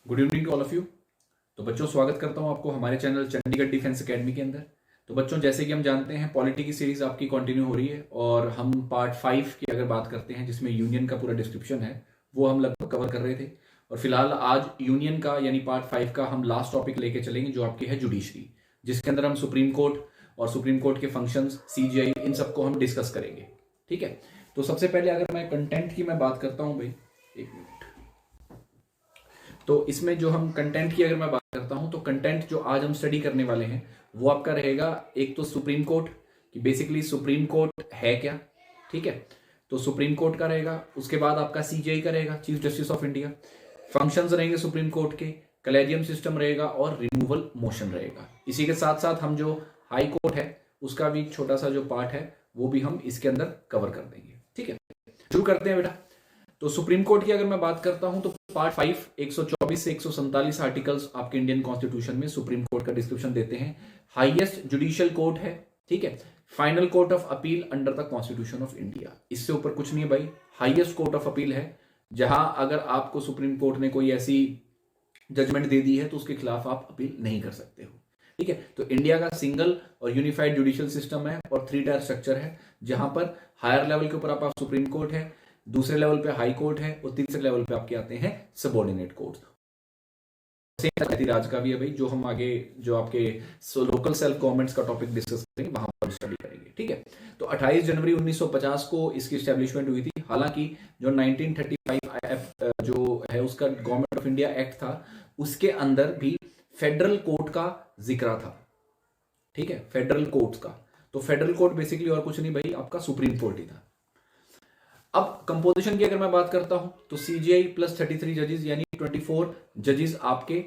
Good evening to all of you. तो बच्चों, स्वागत करता हूं आपको हमारे चैनल चंडीगढ़ डिफेंस एकेडमी के अंदर। तो बच्चों, जैसे कि हम जानते हैं पॉलिटी की सीरीज आपकी कंटिन्यू हो रही है और हम पार्ट 5 की अगर बात करते हैं जिसमें यूनियन का पूरा डिस्क्रिप्शन है वो हम लगभग कवर कर रहे थे। और फिलहाल आज यूनियन का यानी पार्ट 5 का हम लास्ट टॉपिक लेके चलेंगे जो आपकी है जुडिशरी, जिसके अंदर हम सुप्रीम कोर्ट और सुप्रीम कोर्ट के फंक्शंस, सीजीआई, इन सबको हम डिस्कस करेंगे। ठीक है। तो सबसे पहले अगर मैं कंटेंट की मैं बात करता हूं भाई, एक मिनट। तो इसमें जो हम कंटेंट की अगर मैं बात करता हूं तो कंटेंट जो आज हम स्टडी करने वाले हैं वो आपका रहेगा, एक तो सुप्रीम कोर्ट कि बेसिकली सुप्रीम कोर्ट है क्या। ठीक है, तो सुप्रीम कोर्ट का रहेगा। उसके बाद आपका सीजीआई का रहेगा, chief justice of India. Functions रहेंगे सुप्रीम कोर्ट के, कलेजियम सिस्टम रहेगा और रिमूवल मोशन रहेगा। इसी के साथ साथ हम जो हाई कोर्ट है उसका भी छोटा सा जो पार्ट है वो भी हम इसके अंदर कवर कर देंगे। ठीक है, शुरू करते हैं बेटा। तो सुप्रीम कोर्ट की अगर मैं बात करता हूं तो पार्ट 5 124 से 147 आर्टिकल्स आपके इंडियन कॉन्स्टिट्यूशन में सुप्रीम कोर्ट का डिस्क्रिप्शन देते हैं। हाईएस्ट जुडिशियल कोर्ट है। ठीक है, final court of appeal under the constitution of India. इससे ऊपर कुछ नहीं है भाई, हाईएस्ट कोर्ट ऑफ अपील है जहां अगर आपको सुप्रीम कोर्ट ने कोई ऐसी जजमेंट दे दी है तो उसके खिलाफ आप अपील नहीं कर सकते हो। ठीक है, तो इंडिया का सिंगल और यूनिफाइड जुडिशियल सिस्टम है और 3 टायर स्ट्रक्चर है जहां पर हायर लेवल के ऊपर आपका सुप्रीम कोर्ट है, दूसरे लेवल पे हाई कोर्ट है और तीसरे लेवल पे आपके आते हैं सबऑर्डिनेट कोर्ट। राज का भी है भाई, जो हम आगे जो आपके लोकल सेल्फ गवर्नमेंट्स का टॉपिक डिस्कस करेंगे वहां पर स्टडी करेंगे। ठीक है, तो 28 जनवरी 1950 को इसकी एस्टेब्लिशमेंट हुई थी। हालांकि जो 1935 जो है उसका गवर्नमेंट ऑफ इंडिया एक्ट था उसके अंदर भी फेडरल कोर्ट का जिक्र था। ठीक है, फेडरल कोर्ट का। तो फेडरल कोर्ट बेसिकली और कुछ नहीं भाई, आपका सुप्रीम कोर्ट ही था। अब कंपोजिशन की अगर मैं बात करता हूं तो सीजीआई प्लस 33 जजेस यानी 24 जजेस आपके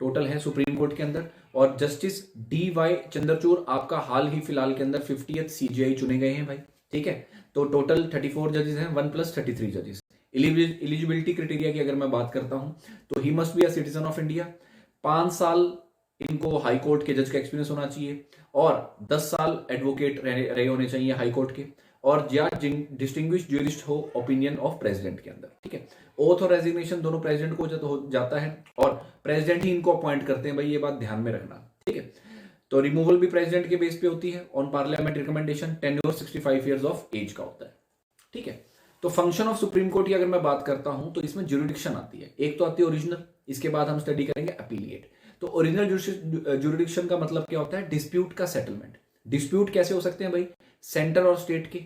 टोटल है सुप्रीम कोर्ट के अंदर। और जस्टिस DY चंद्रचूड़ आपका हाल ही फिलहाल के अंदर 50th सीजीआई चुने गए हैं भाई। ठीक है, तो टोटल 34 जजेस हैं, 1 + 33 जजेस। एलिजिबिलिटी क्राइटेरिया की अगर मैं बात करता हूं तो he must be a citizen of India, 5 साल इनको हाई कोर्ट के जज का एक्सपीरियंस होना चाहिए और 10 साल एडवोकेट रहे होने चाहिए हाई कोर्ट के, और या डिस्टिंग्विश ज्यूरिस्ट हो ओपिनियन ऑफ प्रेसिडेंट के अंदर। ठीक है, ओथ और रेजिग्नेशन दोनों प्रेसिडेंट को हो जाता है और प्रेसिडेंट ही इनको अपॉइंट करते हैं भाई, ये बात ध्यान में रखना। ठीक है, तो रिमूवल भी प्रेसिडेंट के बेस पे होती है on parliament recommendation. Tenure 65 years of age का होता है। ठीक है, तो फंक्शन ऑफ सुप्रीम कोर्ट की अगर मैं बात करता हूं तो इसमें ज्यूरिडिक्शन आती है। एक तो आती है ओरिजिनल, इसके बाद हम स्टडी करेंगे अपीलिएट। तो ओरिजिनल ज्यूरिडिक्शन का मतलब क्या होता है? डिस्प्यूट का सेटलमेंट। डिस्प्यूट कैसे हो सकते हैं भाई? सेंटर और स्टेट के,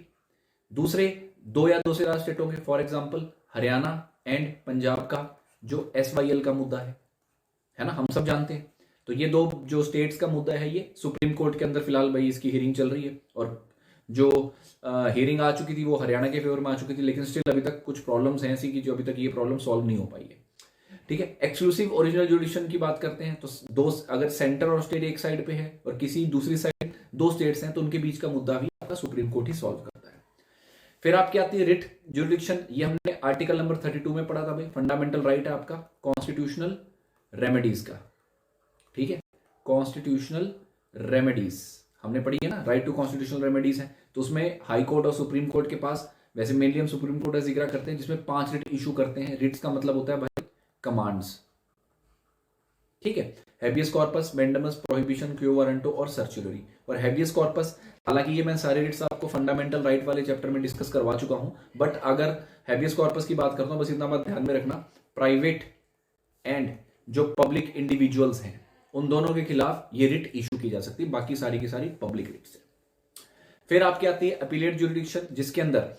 दूसरे 2 या 2 से ज्यादा स्टेटों के, for example Haryana and Punjab का जो SYL का मुद्दा है ना, हम सब जानते हैं। तो ये 2 जो स्टेट्स का मुद्दा है ये सुप्रीम कोर्ट के अंदर फिलहाल भाई इसकी हियरिंग चल रही है और जो हियरिंग आ चुकी थी वो हरियाणा के फेवर में आ चुकी थी, लेकिन स्टिल अभी तक कुछ प्रॉब्लम्स हैं ऐसी कि जो अभी तक ये प्रॉब्लम सॉल्व नहीं हो पाई है। ठीक है, एक्सक्लूसिव ओरिजिनल जुडिक्शन की बात करते हैं तो दो, अगर सेंटर और स्टेट एक साइड पे है और किसी दूसरी साइड 2 स्टेट्स हैं तो उनके बीच का मुद्दा भी आपका सुप्रीम कोर्ट ही सॉल्व करता है। फिर आपकी आती है रिट जुरिडिक्शन। ये हमने आर्टिकल नंबर 32 में पढ़ा था भाई, फंडामेंटल राइट है आपका कॉन्स्टिट्यूशनल रेमेडीज का। ठीक है, कॉन्स्टिट्यूशनल रेमेडीज हमने पढ़ी है ना, राइट टू कॉन्स्टिट्यूशनल रेमेडीज है। तो उसमें हाई कोर्ट और सुप्रीम कोर्ट के पास, वैसे मेनली हम सुप्रीम कोर्ट का जिक्र करते हैं जिसमें 5 रिट इशू करते हैं। रिट्स का मतलब होता है भाई कमांड्स। ठीक है, हैबियस कॉर्पस, मैंडेमस, प्रोहिबिशन, क्यो वारंटो और सर्चुलरी। और हैबियस कॉर्पस, हालांकि ये मैं सारे रिट्स आपको फंडामेंटल राइट वाले चैप्टर में डिस्कस करवा चुका हूं, बट अगर हैबियस कॉर्पस की बात करता हूं बस इतना बात ध्यान में रखना, प्राइवेट एंड जो पब्लिक इंडिविजुअल्स हैं उन दोनों के खिलाफ ये रिट इशू की जा सकती है, बाकी सारी की सारी पब्लिक रिट्स है। फिर आपकी आती है अपीलेट जुरिडिक्शन, जिसके अंदर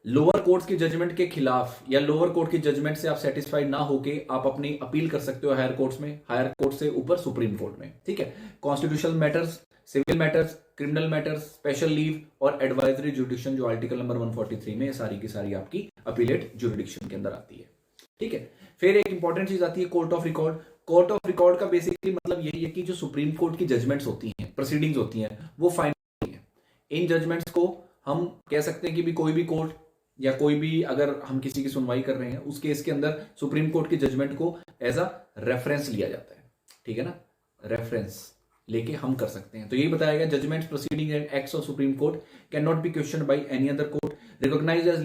लोअर कोर्ट्स की जजमेंट के खिलाफ या लोअर कोर्ट की जजमेंट से आप सेटिस्फाइड ना होके आप अपनी अपील कर सकते हो हायर कोर्ट्स में, हायर कोर्ट से ऊपर सुप्रीम कोर्ट में। ठीक है, constitutional matters, civil matters, criminal matters, special leave और एडवाइजरी जुरिडिक्शन जो आर्टिकल नंबर 143 में सारी की सारी आपकी अपीलेट जुरिडिक्शन के अंदर आती है। ठीक है, फिर एक इंपॉर्टेंट चीज आती है court of record. Court of record का बेसिकली मतलब यही है कि जो सुप्रीम कोर्ट की जजमेंट्स होती हैं, प्रोसीडिंग्स होती हैं, वो फाइनल है। इन जजमेंट्स को हम कह सकते हैं कि भी कोई भी कोर्ट या कोई भी, अगर हम किसी की सुनवाई कर रहे हैं उस केस के अंदर सुप्रीम कोर्ट की जजमेंट को एज अ रेफरेंस लिया जाता है। ठीक है ना, रेफरेंस। लेके हम कर सकते हैं। तो यही बताया गया, judgements, proceeding and acts of supreme court can not be question by any other court, recognise as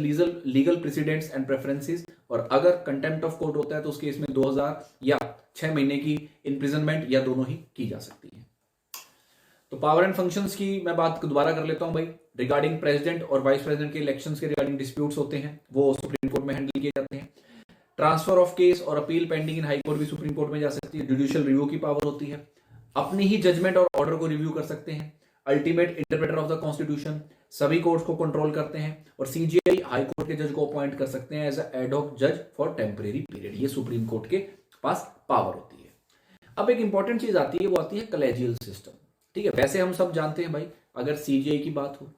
legal precedents and preferences, और अगर कंटेम्प्ट ऑफ कोर्ट होता है तो उस केस में 2000 या 6 महीने की इम्प्रिजनमेंट या दोनों ही की जा सकती है। तो पावर एंड फंक्शंस की मैं बात दोबारा कर लेता हूं भाई। रिगार्डिंग प्रेसिडेंट और वाइस प्रेसिडेंट के इलेक्शंस के रिगार्डिंग डिस्प्यूट्स होते हैं, वो सुप्रीम कोर्ट में हैंडल किए जाते हैं। ट्रांसफर ऑफ केस और appeal pending in high court भी सुप्रीम कोर्ट में जा सकती है। जुडिशियल रिव्यू की पावर होती है, अपनी ही जजमेंट और ऑर्डर को रिव्यू कर सकते हैं। Ultimate interpreter of the constitution, सभी कोर्ट्स को कंट्रोल करते हैं। और सीजीआई हाई कोर्ट के जज को अपॉइंट कर सकते हैं एज एड हॉक जज फॉर टेम्परेरी पीरियड। ये सुप्रीम कोर्ट के पास पावर होती है। अब एक इंपॉर्टेंट चीज आती है, वो आती है कलेजियल सिस्टम। ठीक है, वैसे हम सब जानते हैं भाई, अगर सीजीआई की बात हो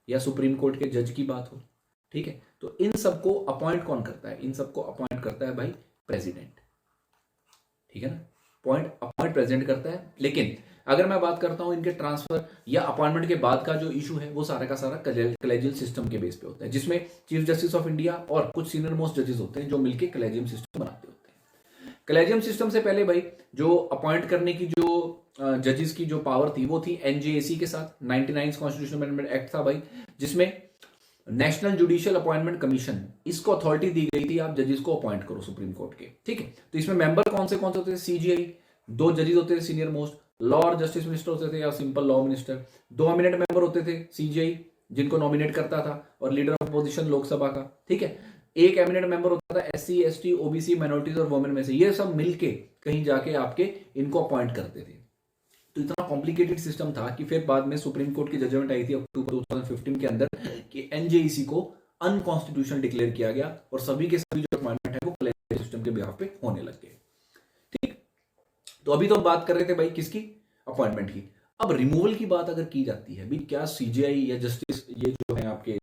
या सुप्रीम कोर्ट के जज की बात हो, ठीक है, तो इन सबको अपॉइंट कौन करता है? इन सबको अपॉइंट करता है भाई प्रेसिडेंट। ठीक है ना, अपॉइंट प्रेसिडेंट करता है। लेकिन अगर मैं बात करता हूं इनके ट्रांसफर या अपॉइंटमेंट के बाद का जो इशू है, वो सारा का सारा कलेजियल सिस्टम के बेस पे होता है, जिसमें चीफ जस्टिस ऑफ इंडिया और कुछ सीनियर मोस्ट जजेस होते हैं जो मिलकर कलेजियम सिस्टम बनाते होते हैं। कलेजियम सिस्टम से पहले भाई जो अपॉइंट करने की जो जजेस की जो पावर थी, वो थी एनजेएसी के साथ। 99 कॉन्स्टिट्यूशनल अमेंडमेंट एक्ट था भाई, जिसमें नेशनल जुडिशियल अपॉइंटमेंट कमीशन, इसको अथॉरिटी दी गई थी, आप जजेस को अपॉइंट करो सुप्रीम कोर्ट के। ठीक है, तो इसमें मेंबर कौन से होते थे? सीजीआई, 2 जजेस होते थे सीनियर मोस्ट, लॉ और जस्टिस मिनिस्टर होते थे या simple law minister, 2 eminent member होते थे सीजीआई जिनको नॉमिनेट करता था और लीडर ऑफ अपोजिशन लोकसभा का। ठीक है, 1 एमिनेंट मेंबर होता था एससी, एसटी, ओबीसी, माइनॉरिटीज और वुमेन में से। ये सब मिलके कहीं जाके आपके इनको अपॉइंट करते थे। तो इतना कॉम्प्लिकेटेड सिस्टम था कि फिर बाद में सुप्रीम कोर्ट की जजमेंट आई थी अक्टूबर 2015 के अंदर कि एनजेईसी को अनकॉन्स्टिट्यूशनल डिक्लेयर किया गया और सभी के सभी जो अपॉइंटमेंट है वो कलेजियल सिस्टम के बिहाफ पे होने लग गए। ठीक, तो अभी तो हम बात कर रहे थे भाई किसकी? अपॉइंटमेंट की। अब रिमूवल की बात अगर की जाती है भी, क्या सीजीआई या जस्टिस, ये जो है आपके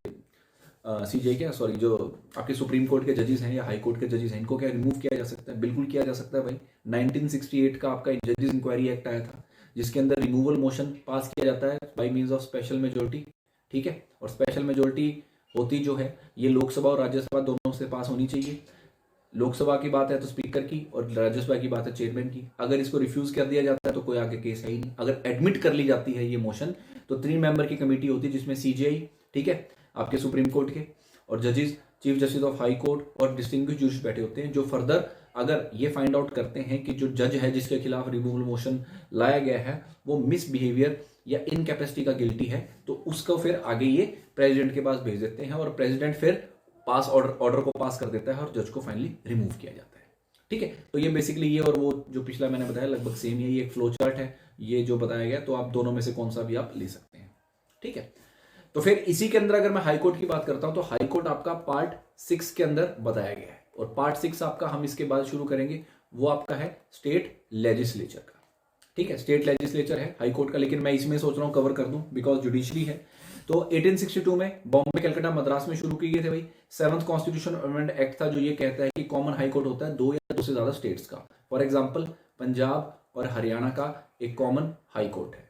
सीजीआई क्या सॉरी जो आपके सुप्रीम कोर्ट के जजेस हैं या हाई कोर्ट के जजेस हैं, इनको क्या रिमूव किया जा सकता है? बिल्कुल किया जा सकता है भाई। 1968 का आपका जजेस इंक्वायरी एक्ट आया था, जिसके अंदर रिमूवल मोशन पास किया जाता है by means of special majority. ठीक है, और स्पेशल मेजोरिटी होती जो है ये लोकसभा और राज्यसभा दोनों से पास होनी चाहिए। लोकसभा की बात है तो स्पीकर की, और राज्यसभा की बात है चेयरमैन की। अगर इसको रिफ्यूज कर दिया जाता है तो कोई आगे केस है ही नहीं। अगर एडमिट कर ली जाती है ये मोशन, तो 3 मेंबर की कमेटी होती है, जिसमें सीजीआई, ठीक है, आपके सुप्रीम कोर्ट के, और जजेस, chief justice of high court और डिस्टिंग्विश्ड जज बैठे होते हैं, जो फर्दर अगर ये फाइंड आउट करते हैं कि जो जज है जिसके खिलाफ रिमूवल मोशन लाया गया है वो मिसबिहेवियर या इनकैपेसिटी का गिल्टी है, तो उसको फिर आगे ये प्रेसिडेंट के पास भेज देते हैं और प्रेसिडेंट फिर पास ऑर्डर को पास कर देता है और जज को फाइनली रिमूव किया जाता है। ठीक है, तो ये बेसिकली ये और वो जो पिछला मैंने बताया लगभग सेम है। ये एक फ्लो चार्ट है ये जो बताया गया, तो आप दोनों में से कौन सा भी आप ले सकते हैं। ठीक है, तो फिर इसी के अंदर अगर मैं हाई कोर्ट की बात करता हूं तो हाई कोर्ट आपका पार्ट 6 के अंदर बताया गया है, और पार्ट 6 आपका हम इसके बाद शुरू करेंगे, वो आपका है स्टेट लेजिस्लेचर का। ठीक है, स्टेट लेजिस्लेचर है हाई कोर्ट का, लेकिन मैं इसमें सोच रहा हूं कवर कर दूं बिकॉज जुडिशरी है। तो 1862 में बॉम्बे, कलकत्ता, मद्रास में शुरू किए गए थे भाई। 7th कॉन्स्टिट्यूशन अमेंडमेंट एक्ट था जो ये कहता है कि कॉमन हाई कोर्ट होता है 2 या 2 से ज्यादा स्टेट्स का। फॉर एग्जाम्पल पंजाब और हरियाणा का एक कॉमन हाई कोर्ट है,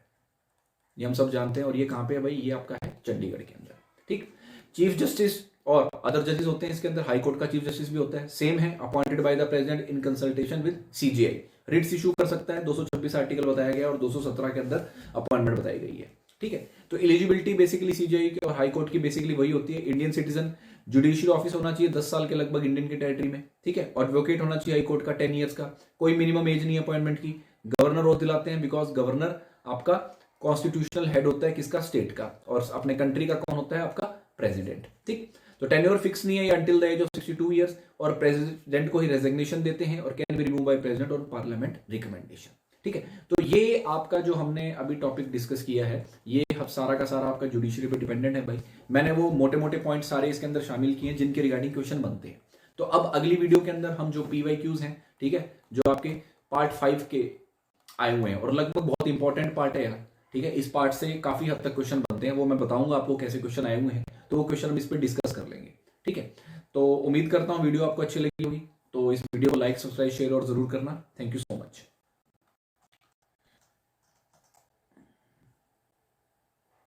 ये हम सब जानते हैं। और ये कहां पे है भाई? ये आपका है चंडीगढ़ के अंदर। ठीक, चीफ जस्टिस और अदर जजेस होते हैं इसके अंदर। हाई कोर्ट का चीफ जस्टिस भी होता है, सेम है, appointed by the president in consultation with CJI. Writs issue कर सकता है, 226 आर्टिकल बताया गया और 217 के अंदर अपॉइंटमेंट बताई गई है। ठीक है, तो एलिजिबिलिटी बेसिकली सीजीआई की और हाई कोर्ट की बेसिकली वही होती है। इंडियन सिटीजन, जुडिशियल ऑफिस होना चाहिए 10 साल के लगभग इंडियन की टेरिटरी में। ठीक है, एडवोकेट होना चाहिए हाई कोर्ट का 10 ईयर्स का, कोई मिनिमम एज नहीं अपॉइंटमेंट की। गवर्नर ओथ दिलाते हैं बिकॉज गवर्नर आपका कॉन्स्टिट्यूशनल हेड होता है किसका? स्टेट का, और अपने कंट्री का कौन होता है? आपका प्रेसिडेंट। ठीक, तो टेन्योर फिक्स नहीं है until the age of 62 years, और प्रेसिडेंट को ही रेजिग्नेशन देते हैं और can be remove by president और पार्लियामेंट रिकमेंडेशन। ठीक है, तो ये आपका जो हमने अभी टॉपिक डिस्कस किया है, ये सारा का सारा आपका जुडिशरी पे डिपेंडेंट है भाई। मैंने वो मोटे मोटे पॉइंट सारे इसके अंदर शामिल किए हैं जिनके रिगार्डिंग क्वेश्चन बनते हैं। तो अब अगली वीडियो के अंदर हम जो PYQs हैं, ठीक है, जो आपके पार्ट 5 के आए हुए हैं और लगभग बहुत इंपॉर्टेंट पार्ट है यार। ठीक है, इस पार्ट से काफी हद तक क्वेश्चन बनते हैं, वो मैं बताऊंगा आपको कैसे क्वेश्चन आए हुए हैं, तो वो क्वेश्चन हम इस पर डिस्कस कर लेंगे। ठीक है, तो उम्मीद करता हूँ वीडियो आपको अच्छी लगी होगी। तो इस वीडियो को लाइक, सब्सक्राइब, शेयर और जरूर करना। Thank you so much.